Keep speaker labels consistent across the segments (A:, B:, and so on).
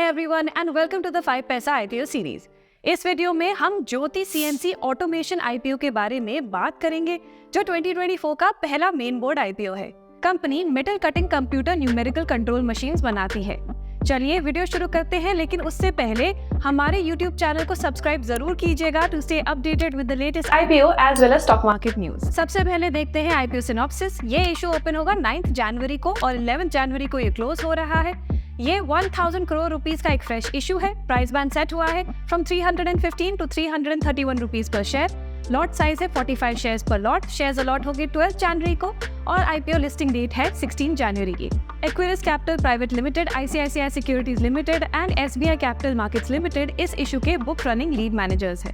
A: everyone and welcome to the 5 पैसा IPO series. इस video में हम ज्योति CNC ऑटोमेशन IPO के बारे में बात करेंगे जो 2024 का पहला मेन बोर्ड IPO है। Company metal cutting computer numerical control machines बनाती है। चलिए वीडियो शुरू करते हैं, लेकिन उससे पहले हमारे YouTube चैनल को सब्सक्राइब जरूर कीजिएगा to stay updated with the latest IPO as well as stock market news. सबसे पहले देखते हैं IPO सिनॉप्सिस। ये इशू ओपन होगा 9 जनवरी को और 11 जनवरी को ये क्लोज हो रहा है। ये 1000 करोड़ रुपीस का एक फ्रेश इशू है। प्राइस बैंड सेट हुआ है फ्रॉम 315 टू 331 रुपीस पर शेयर। लॉट साइज है 45 शेयर्स पर लॉट। शेयर्स अलॉट होंगे 12 जनवरी को और IPO लिस्टिंग डेट है 16 जनवरी की। Equirus capital private limited, ICICI securities limited and SBI capital markets limited इस इशू के बुक रनिंग लीड मैनेजर्स हैं।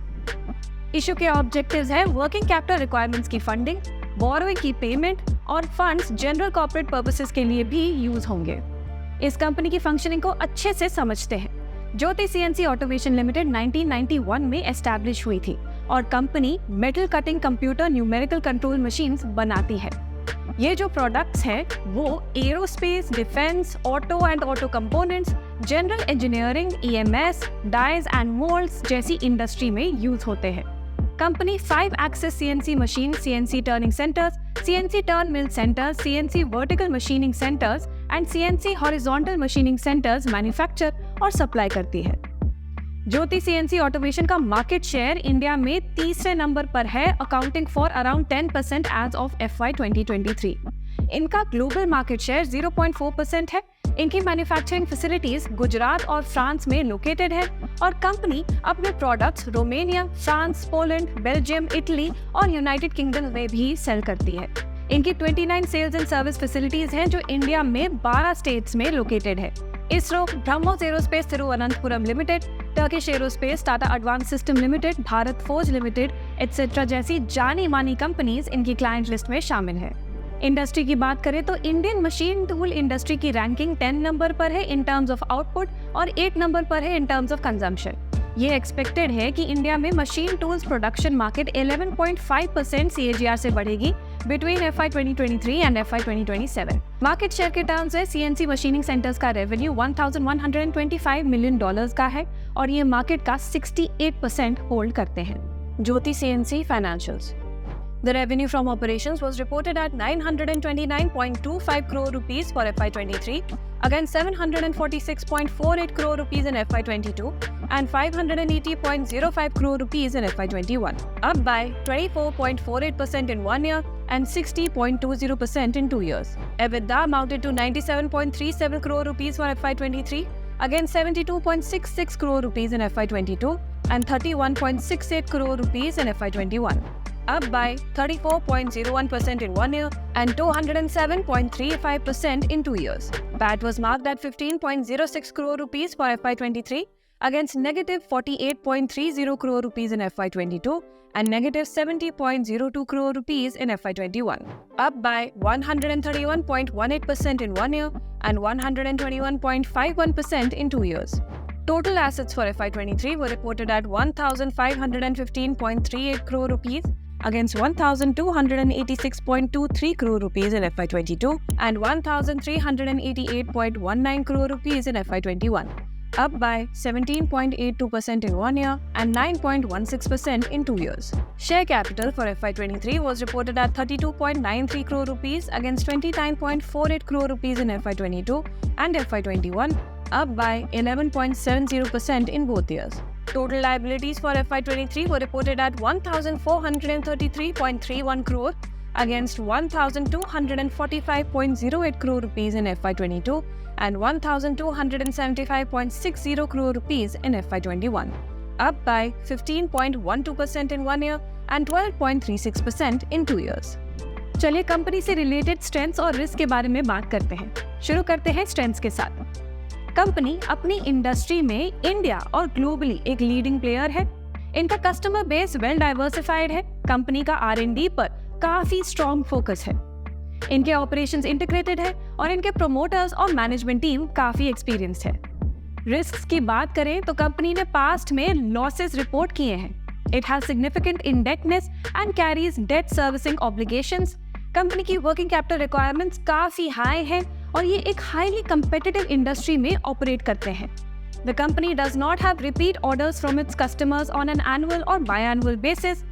A: इशू के ऑब्जेक्टिव्स हैं वर्किंग कैपिटल रिक्वायरमेंट्स की फंडिंग, बोरोइंग की पेमेंट और फंड्स जनरल कॉर्पोरेट पर्पसेस के लिए भी यूज होंगे। इस कंपनी की फंक्शनिंग को अच्छे से समझते हैं। ज्योति CNC ऑटोमेशन लिमिटेड 1991 में एस्टैब्लिश हुई थी और company metal cutting computer numerical control machines बनाती है। ये जो प्रोडक्ट्स हैं वो aerospace, defence, auto and auto components, general engineering, EMS, dies and moulds जैसी इंडस्ट्री में यूज होते हैं। Company 5 axis CNC machine, CNC turning centres, CNC turn mill centres, CNC vertical machining centres and CNC horizontal machining centres manufacture और supply करती है। Jyoti CNC automation का market share India में तीसरे नंबर पर है, accounting for around 10% as of FY 2023। इनका global market share 0.4% है। इनकी मैन्युफैक्चरिंग फैसिलिटीज गुजरात और फ्रांस में लोकेटेड है और कंपनी अपने products Romania, France, Poland, Belgium, Italy और यूनाइटेड किंगडम में भी सेल करती है। इनकी 29 सेल्स एंड सर्विस फैसिलिटीज हैं जो इंडिया में 12 स्टेट्स में लोकेटेड है। ISRO, BrahMos aerospace Thiruvananthapuram limited, Turkish aerospace, Tata advance system limited, Bharat forge limited etcetera जैसी जानी मानी कंपनीज इनकी क्लाइंट लिस्ट में शामिल है। इंडस्ट्री की बात करें तो इंडियन मशीन टूल इंडस्ट्री की रैंकिंग 10 नंबर पर है इन टर्म्स ऑफ आउटपुट और 8 नंबर पर है इन टर्म्स ऑफ कंजम्पशन। ये एक्सपेक्टेड है कि इंडिया में machine tools production market 11.5% CAGR से बढ़ेगी between FY 2023 and FY 2027। Market share के टर्म्स में CNC मशीनिंग सेंटर्स का रेवेन्यू $1125 मिलियन का है और ये मार्केट का 68% होल्ड करते हैं। ज्योति CNC financials. The revenue from operations was reported at 929.25 crore rupees for FY 23 against 746.48 crore rupees in FY 22 and 580.05 crore rupees in FY 21, up by 24.48% in 1 year and 60.20% in 2 years. EBITDA amounted to 97.37 crore rupees for FY 23 against 72.66 crore rupees in FY 22 and 31.68 crore rupees in FY 21. Up by 34.01% in 1 year and 207.35% in 2 years. PAT was marked at 15.06 crore rupees for FY 23 against negative 48.30 crore rupees in FY 22 and negative 70.02 crore rupees in FY 21. Up by 131.18% in 1 year and 121.51% in 2 years. Total assets for FY 23 were reported at 1,515.38 crore rupees against 1,286.23 crore rupees in FY 22 and 1,388.19 crore rupees in FY 21, up by 17.82% in 1 year and 9.16% in 2 years. Share capital for FY 23 was reported at 32.93 crore rupees against 29.48 crore rupees in FY 22 and FY 21, up by 11.70% in both years. Total liabilities for FY 23 were reported at 1,433.31 crore against 1,245.08 crore rupees in FY 22 and 1,275.60 crore rupees in FY 21, up by 15.12% in 1 year and 12.36% in 2 years. चलिए company से related strengths और risk के बारे में बात करते हैं। शुरू करते हैं स्ट्रेंथ्स के साथ। कंपनी अपनी इंडस्ट्री में इंडिया और ग्लोबली एक लीडिंग प्लेयर है। इनका कस्टमर बेस वेल डाइवर्सिफाइड है। कंपनी का R&D पर काफी स्ट्रॉन्ग फोकस है। इनके ऑपरेशंस इंटीग्रेटेड है और इनके प्रोमोटर्स और मैनेजमेंट टीम काफी एक्सपीरियंस्ड है। रिस्क्स की बात करें तो कंपनी ने पास्ट में लॉसेस रिपोर्ट किए हैं। It has significant indebtedness and carries debt servicing obligations. Company की वर्किंग कैपिटल रिक्वायरमेंट्स काफी हाई है और ये एक हाईली कंपेटिटिव इंडस्ट्री में ऑपरेट करते हैं। The company does not have repeat orders from its customers on an annual or biannual basis.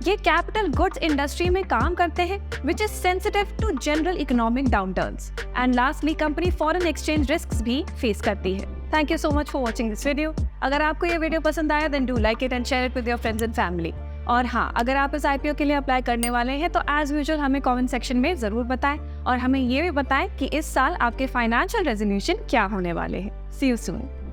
A: ये कैपिटल गुड्स इंडस्ट्री में काम करते हैं, which is sensitive to general economic downturns. And lastly, company foreign exchange risks भी face करती है. Thank you so much for watching this video. अगर आपको ये वीडियो पसंद आया then do like it and share it with your friends and family. और हाँ, अगर आप इस IPO के लिए अप्लाई करने वाले हैं तो एज यूजुअल हमें कमेंट सेक्शन में ज़रूर बताएं और हमें ये भी बताएं कि इस साल आपके फाइनेंशियल रेजोल्यूशन क्या होने वाले हैं. See you soon.